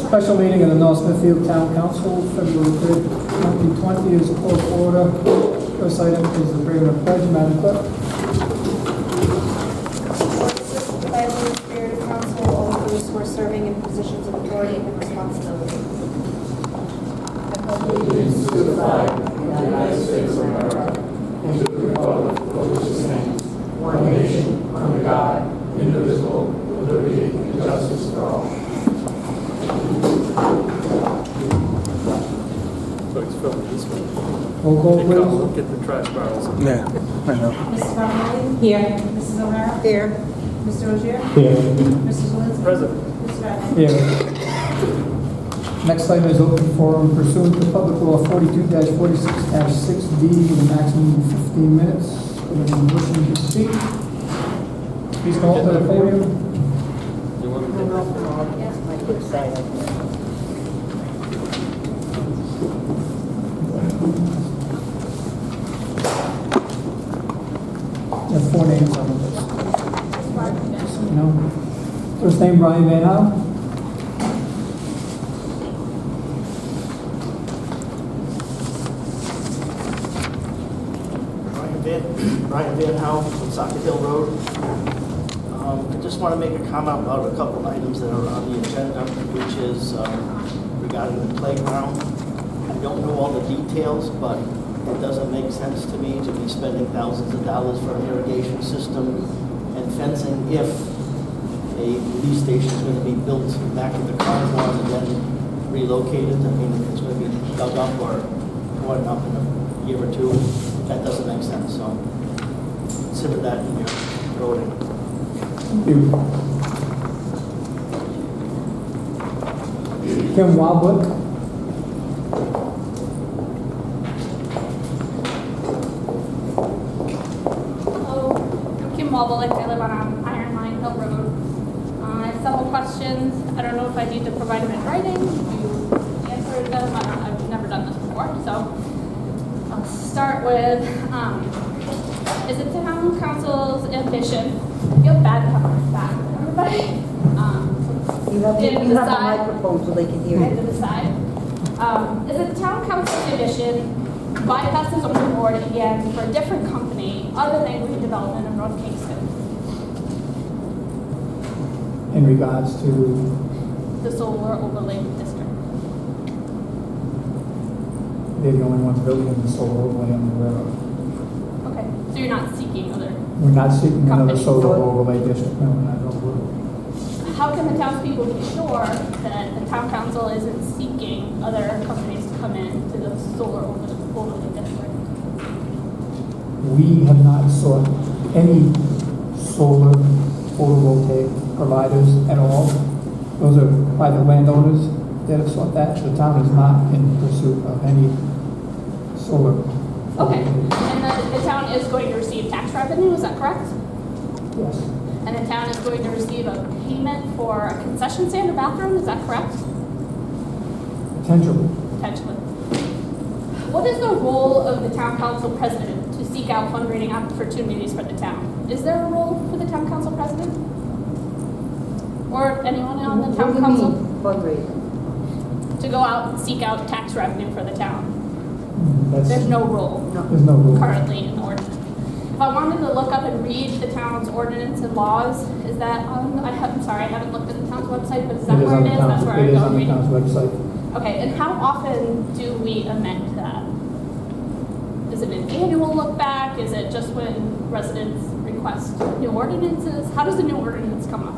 Special meeting of the North Smithfield Town Council, February 3rd, 2020 is called to order. First item is the prayer and pledge. Madam Clerk. By the Holy Spirit of Council, all of those who are serving in positions of authority and responsibility. I pledge allegiance to the flag of the United States of America and to the republic for which it stands, one nation, under God, indivisible, with liberty and justice for all. So it's filmed this way. Roll call, Hey, Carl, please. look at the trash barrels. Yeah, I know. Mrs. Barnelli? Here. Mrs. O'Hara? Here. Mr. Ogier? Here. Mrs. Zelinski? Present. Mr. Wagner? Here. Next item is open forum pursuant to Public Law 42-46-6D with a maximum of 15 minutes. Anyone wishing to speak, please come up to the podium. You want to take off? Yes. My good side up there. There are 4 names on the list. No. First name, Brian Van Al. Brian Van Howe from Soccer Hill Road. I just want to make a comment about a couple of items that are on the agenda, which is regarding the playground. I don't know all the details, but it doesn't make sense to me to be spending thousands of dollars for an irrigation system and fencing if a police station is going to be built back at the carnivore and then relocated. I mean, it's going to be dug up or torn up in a year or two. That doesn't make sense, so consider that in your voting. Thank you. Kim Wildwood. Hello, I'm Kim Wobblick. I live on Iron Line Hill Road. I have several questions. I don't know if I need to provide them in writing. You answer them. I've never done this before, so I'll start with, is it town council's ambition? I feel bad coming back, everybody. You have In the the side. microphone so they can hear Right to you. the side. Is it the town council's ambition to bypass the zoning board again for a different company other than redevelopment of North Kingston? In regards to, The solar overlay district. they're the only ones building the solar overlay on the railroad. Okay, so you're not seeking other. We're not seeking another Company. solar overlay district, no, not over. How can the townspeople be sure that the town council isn't seeking other companies to come in to the solar overlay district? We have not sought any solar photovoltaic providers at all. Those are private landowners that have sought that. The town is not in pursuit of any solar. Okay, and the town is going to receive tax revenue, is that correct? Yes, And the town is going to receive a payment for a concession stand or bathroom, is that correct? potentially. Potentially. What is the role of the town council president to seek out fundraising opportunities for the town? Is there a role for the town council president? Or anyone on the town council? Fundraising. To go out and seek out tax revenue for the town? That's, There's no role there's no rule. currently in the ordinance. If I wanted to look up and read the town's ordinance and laws, is that on, I'm sorry, I haven't looked at the town's website, but is that It is where on it the is? That's town's, where I it is go on the reading. town's website. Okay, and how often do we amend that? Is it an annual look back? Is it just when residents request new ordinances? How does the new ordinance come up?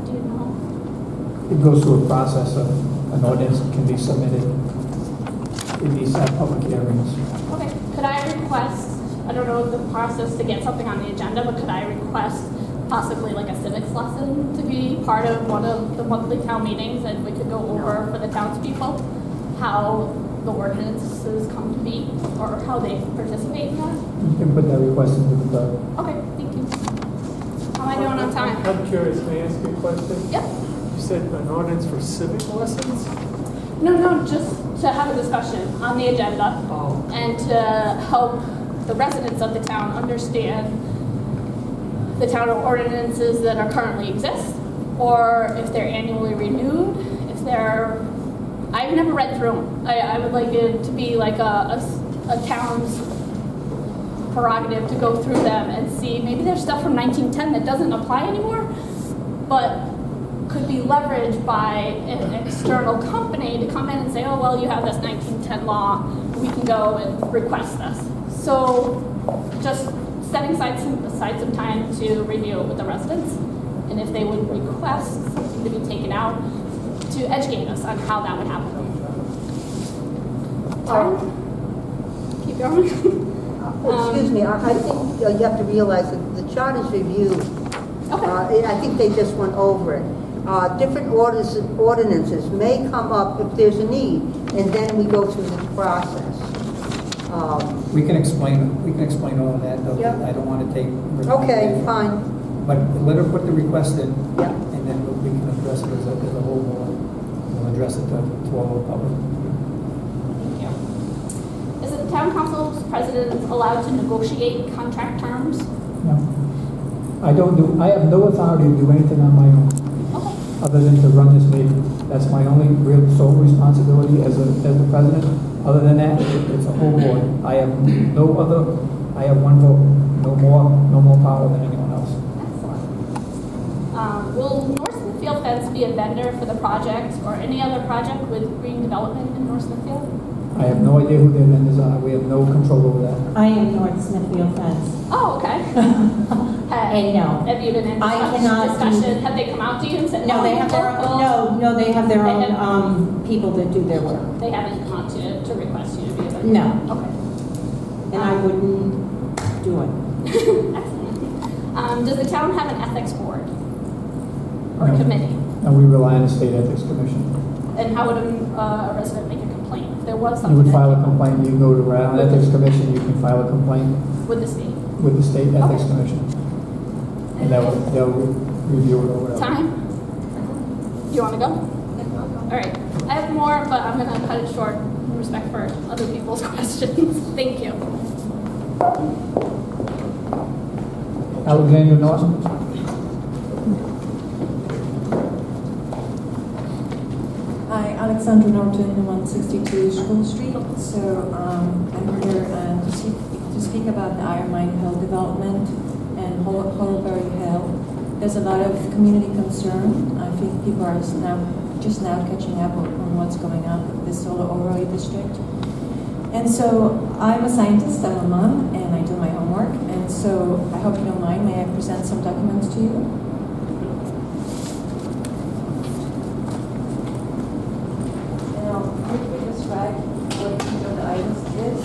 Do you know? It goes through a process of an ordinance can be submitted. It needs to have public hearings. Okay, could I request, I don't know the process to get something on the agenda, but could I request possibly like a civics lesson to be part of one of the monthly town meetings, and we could go over for the townspeople how the ordinances come to be, or how they participate in that? You can put that request into the clerk. Okay, thank you. How am I doing on time? I'm curious, may I ask you a question? Yep. You said an ordinance for civic lessons? No, just to have a discussion on the agenda Oh. and to help the residents of the town understand the town ordinances that are currently exist or if they're annually renewed, if they're, I've never read through them. I would like it to be like a town's prerogative to go through them and see, maybe there's stuff from 1910 that doesn't apply anymore, but could be leveraged by an external company to come in and say, oh, well, you have this 1910 law, we can go and request this. So just setting aside some time to review it with the residents, and if they would request something to be taken out, to educate us on how that would happen. Keep going. Excuse me, I think you have to realize that the charter's review, Okay. I think they just went over it. Different ordinances may come up if there's a need, and then we go through the process. We can explain all of that, though. Yeah. I don't want to take. Okay, fine. But let her put the request in, Yeah. and then we can address it as a whole board. We'll address it to all the public. Thank you. Is the town council's president allowed to negotiate contract terms? No. I have no authority to do anything on my own, Okay. other than to run this meeting. That's my only real sole responsibility as the president. Other than that, it's a whole board. I have one vote, no more power than anyone else. Excellent. Will North Smithfield Fence be a vendor for the project or any other project with green development in North Smithfield? I have no idea who their vendors are. We have no control over that. I am North Smithfield Fence. Oh, okay. And no. Have you been in I cannot do- discussion? Have they come out to you and said, No, they have their local? own, no, they have their They own people that do their work. They haven't come out to request you to be a vendor? No, Okay. and I wouldn't do it. Excellent. Does the town have an ethics board or No. committee? And we rely on the state ethics commission. And how would a resident make a complaint if there was You something? would that file a came up complaint, you go to Rhode Island Ethics Commission, you can file a complaint with the state? with the state ethics Okay. commission. And they'll review it or whatever. Time? You want to go? All right. I have more, but I'm going to cut it short in respect for other people's questions. Thank you. Alexander Norton? Hi, Alexandra Norton, 162 School Street. So I'm here to speak about the Iron Mine Hill development and Hollowberry Hill. There's a lot of community concern. I think people are just now catching up on what's going on with the solar overlay district. And so I'm a scientist, I'm a mom, and I do my homework. And so I hope you don't mind, may I present some documents to you? And I'll quickly describe what each of the items is.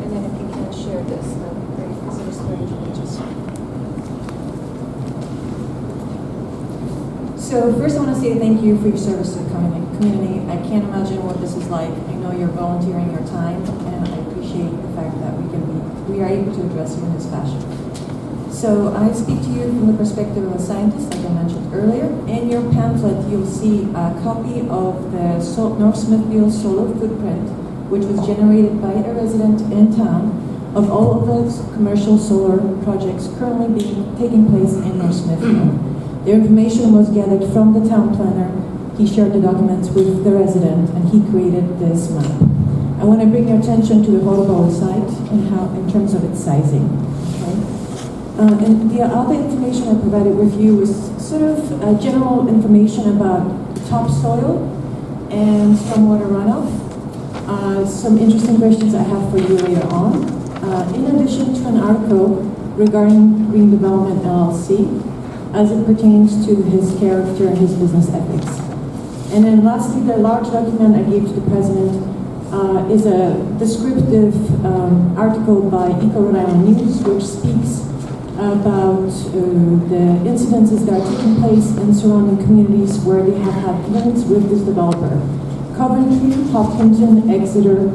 And then if you can share this, that'd be great, because there's 30 pages. So first I want to say thank you for your service to the community. I can't imagine what this is like. I know you're volunteering your time, and I appreciate the fact that we are able to address you in this fashion. So I speak to you from the perspective of a scientist, like I mentioned earlier. In your pamphlet, you'll see a copy of the North Smithfield solar footprint, which was generated by a resident in town of all of those commercial solar projects currently taking place in North Smithfield. The information was gathered from the town planner. He shared the documents with the resident, and he created this map. I want to bring your attention to the Hollowberry site and how, in terms of its sizing. Okay? And the other information I provided with you was sort of general information about topsoil and stormwater runoff. Some interesting questions I have for you later on. In addition to an article regarding Green Development LLC, as it pertains to his character and his business ethics. And then lastly, the large document I gave to the president is a descriptive article by Eco Rhode Island News, which speaks about the incidences that are taking place in surrounding communities where they have had dealings with this developer. Coventry, Hopkinton, Exeter,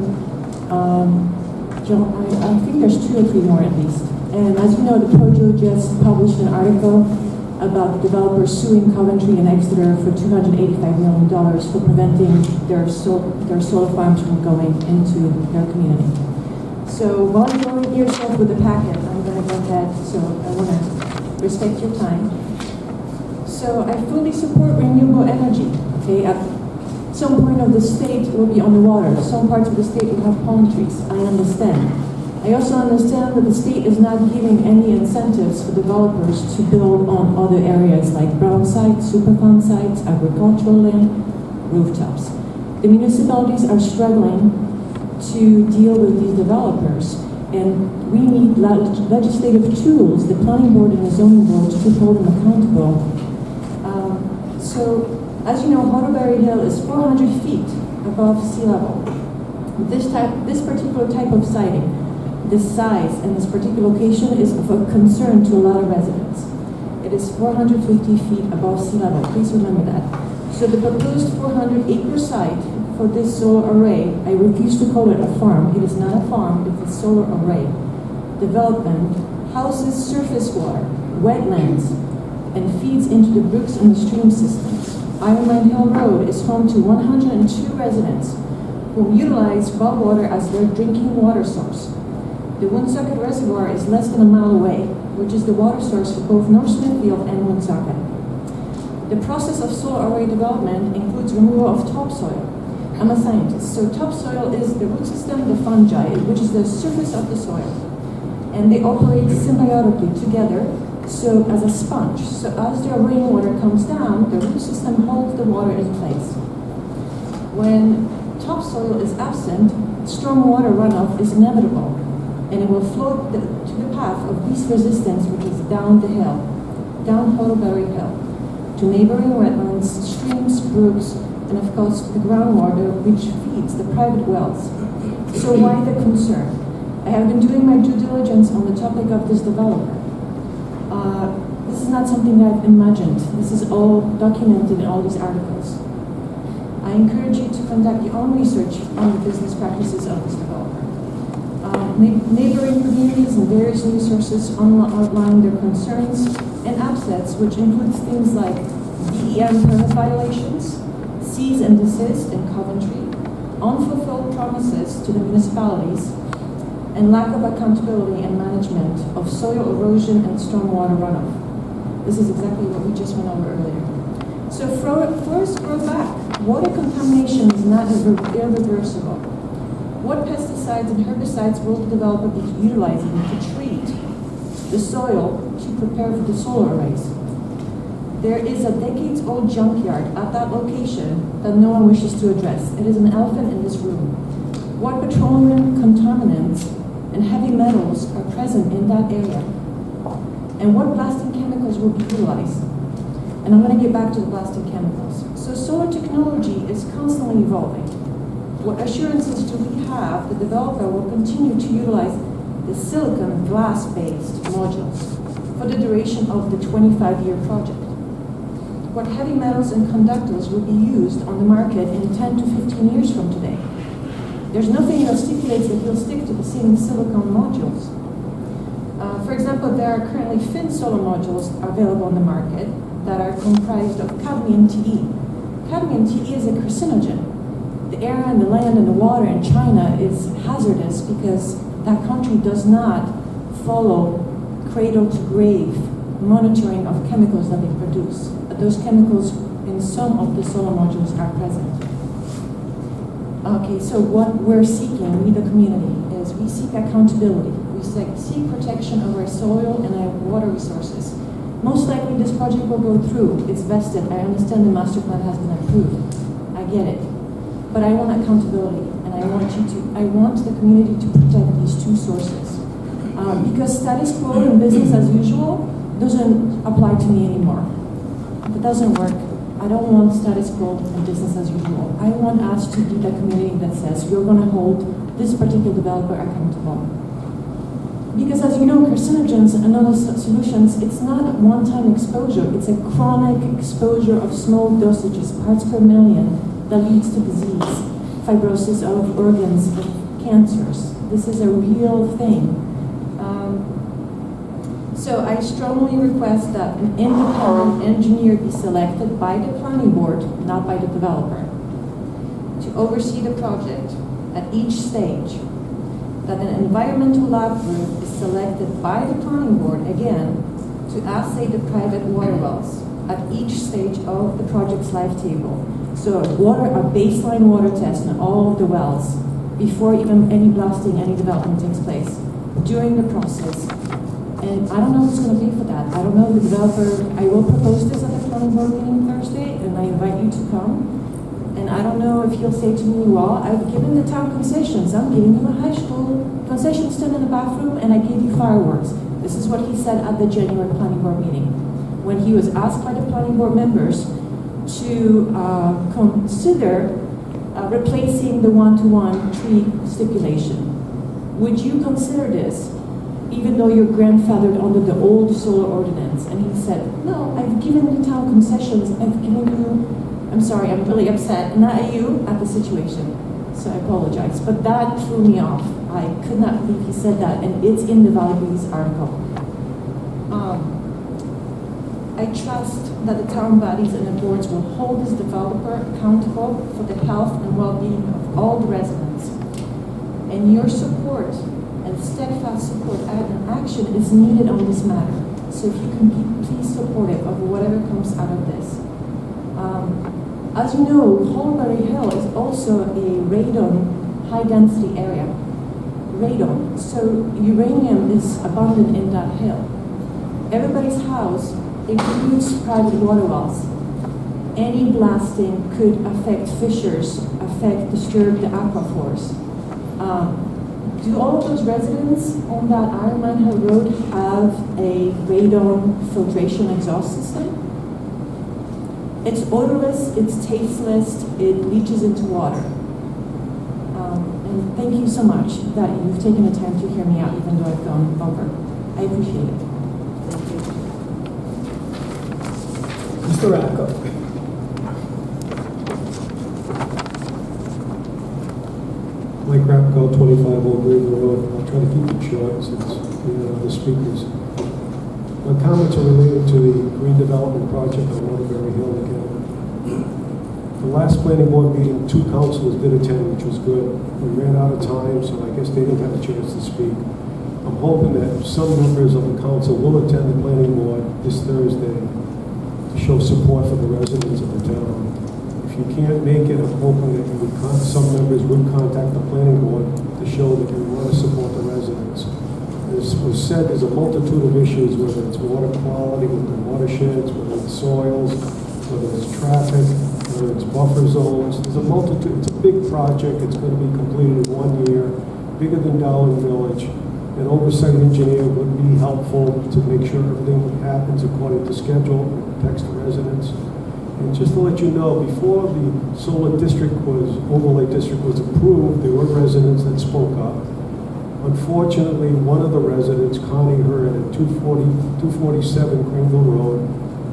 I think there's 2 or 3 more at least. And as you know, the Projo just published an article about the developers suing Coventry and Exeter for $285 million for preventing their solar farms from going into their community. So while you're going yourself with the packet, I'm going to go ahead, so I want to respect your time. So I fully support renewable energy, okay? At some point of the state will be on the water. Some parts of the state will have palm trees. I understand. I also understand that the state is not giving any incentives for developers to build on other areas like brown sites, superfund sites, agricultural land, rooftops. The municipalities are struggling to deal with these developers, and we need legislative tools, the planning board and the zoning board, to hold them accountable. So, as you know, Hotoberry Hill is 400 feet above sea level. This particular type of siting, this size and this particular location is of a concern to a lot of residents. It is 450 feet above sea level. Please remember that. So the proposed 400-acre site for this solar array, I refuse to call it a farm. It is not a farm, it's a solar array. Development houses surface water, wetlands, and feeds into the brooks and the stream systems. Ironman Hill Road is home to 102 residents who utilize well water as their drinking water source. The Woonsocket Reservoir is less than a mile away, which is the water source for both North Smithfield and Woonsocket. The process of solar array development includes removal of topsoil. I'm a scientist, so topsoil is the root system, the fungi, which is the surface of the soil. And they operate symbiotically together, so as a sponge. So as the rainwater comes down, the root system holds the water in place. When topsoil is absent, stormwater runoff is inevitable, and it will flow to the path of least resistance, which is down the hill, down Hotoberry Hill, to neighboring wetlands, streams, brooks, and of course the groundwater which feeds the private wells. So why the concern? I have been doing my due diligence on the topic of this developer. This is not something I've imagined. This is all documented in all these articles. I encourage you to conduct your own research on the business practices of this developer. Neighboring communities and various news sources outline their concerns and upsets, which includes things like DEM permit violations, cease and desist in Coventry, unfulfilled promises to the municipalities, and lack of accountability and management of soil erosion and stormwater runoff. This is exactly what we just went over earlier. So forests grow back. Water contamination is not irreversible. What pesticides and herbicides will the developer be utilizing to treat the soil to prepare for the solar arrays? There is a decades-old junkyard at that location that no one wishes to address. It is an elephant in this room. What petroleum contaminants and heavy metals are present in that area? And what blasting chemicals will be utilized? And I'm going to get back to the blasting chemicals. So solar technology is constantly evolving. What assurances do we have the developer will continue to utilize the silicon glass-based modules for the duration of the 25-year project? What heavy metals and conductors will be used on the market in 10 to 15 years from today? There's nothing that stipulates that he'll stick to the same silicon modules. For example, there are currently thin solar modules available on the market that are comprised of cadmium TE. Cadmium TE is a carcinogen. The air and the land and the water in China is hazardous because that country does not follow cradle-to-grave monitoring of chemicals that they produce. Those chemicals in some of the solar modules are present. Okay, so what we're seeking, we the community, is we seek accountability. We seek protection of our soil and our water resources. Most likely this project will go through. It's vested. I understand the master plan has been approved. I get it. But I want accountability, and I want the community to protect these two sources. Because status quo and business as usual doesn't apply to me anymore. If it doesn't work, I don't want status quo and business as usual. I want us to be the community that says we're going to hold this particular developer accountable. Because as you know, carcinogens and other solutions, it's not a one-time exposure. It's a chronic exposure of small dosages, parts per million, that leads to disease, fibrosis of organs, and cancers. This is a real thing. So I strongly request that an independent engineer be selected by the planning board, not by the developer, to oversee the project at each stage. that an environmental lab group is selected by the planning board, again, to assay the private water wells at each stage of the project's life table. So a baseline water test on all of the wells before even any blasting, any development takes place, during the process. And I don't know who's going to pay for that. I don't know the developer. I will propose this at the planning board meeting Thursday, and I invite you to come. And I don't know if he'll say to me, well, I've given the town concessions. I'm giving you a high school concession stand in the bathroom, and I gave you fireworks. This is what he said at the January planning board meeting, when he was asked by the planning board members to consider replacing the one-to-one tree stipulation. Would you consider this, even though you're grandfathered under the old solar ordinance? And he said, no, I've given the town concessions. I've given you, I'm sorry, I'm really upset, not at you, at the situation. So I apologize. But that threw me off. I could not believe he said that, and it's in the Valley Breeze article. I trust that the town bodies and the boards will hold this developer accountable for the health and well-being of all the residents. And your support and steadfast support and action is needed on this matter. So if you can be please supportive of whatever comes out of this. As you know, Holberry Hill is also a radon high-density area. Radon. So uranium is abundant in that hill. Everybody's house includes private water wells. Any blasting could affect fissures, disturb the aquifers. Do all of those residents on that Iron Mine Hill Road have a radon filtration exhaust system? It's odorless, it's tasteless, it leaches into water. And thank you so much that you've taken the time to hear me out, even though I've gone over. I appreciate it. Thank you. Mr. Racco. Mike Rapco, 25 Old Green Road. I'll try to keep it short since we have other speakers. My comments are related to the green development project on Waterbury Hill again. The last planning board meeting, 2 councilors did attend, which was good. We ran out of time, so I guess they didn't have a chance to speak. I'm hoping that some members of the council will attend the planning board this Thursday to show support for the residents of the town. If you can't make it, I'm hoping that some members would contact the planning board to show that you want to support the residents. As was said, there's a multitude of issues, whether it's water quality, whether it's watersheds, whether it's soils, whether it's traffic, whether it's buffer zones. There's a multitude. It's a big project. It's going to be completed in 1 year, bigger than Darwin Village. An oversight engineer would be helpful to make sure everything happens according to schedule and protects the residents. And just to let you know, before the overlay district was approved, there were residents that spoke up. Unfortunately, one of the residents, Connie Hurd at 247 Greenville Road,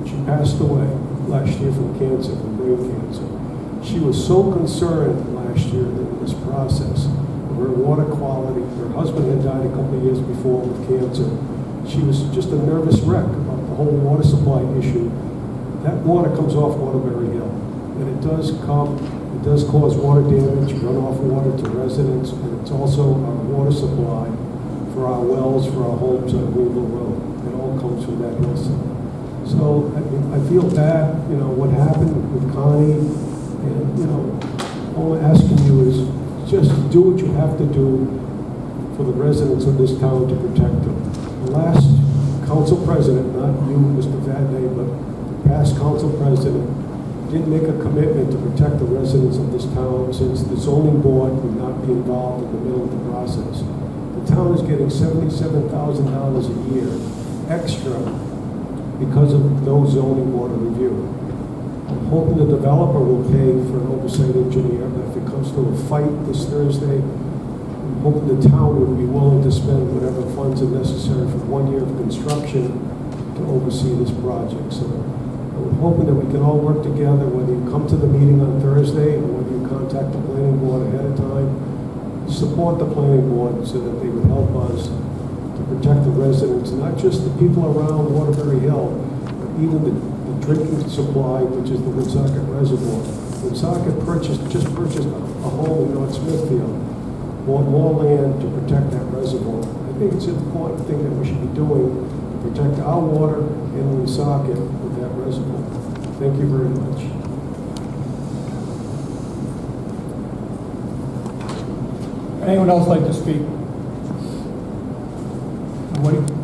she passed away last year from cancer, from brain cancer. She was so concerned last year in this process of her water quality. Her husband had died a couple of years before with cancer. She was just a nervous wreck about the whole water supply issue. That water comes off Waterbury Hill, and it does cause water damage, runoff water to residents, and it's also our water supply for our wells, for our homes on Greenville Road. It all comes from that hillside. So I feel bad, what happened with Connie, and, all I'm asking you is just do what you have to do for the residents of this town to protect them. The last council president, not you, Mr. Vadney, but the past council president, did make a commitment to protect the residents of this town, since the zoning board would not be involved in the middle of the process. The town is getting $77,000 a year extra because of no zoning board review. I'm hoping the developer will pay for an oversight engineer, but if it comes to a fight this Thursday, I'm hoping the town would be willing to spend whatever funds are necessary for 1 year of construction to oversee this project. So I'm hoping that we can all work together, whether you come to the meeting on Thursday or whether you contact the planning board ahead of time. Support the planning board so that they would help us to protect the residents, not just the people around Waterbury Hill, but even the drinking supply, which is the Woonsocket Reservoir. Woonsocket just purchased a home in North Smithfield. more land to protect that reservoir. I think it's an important thing that we should be doing, to protect our water in Woonsocket with that reservoir. Thank you very much. Anyone else like to speak? Nobody?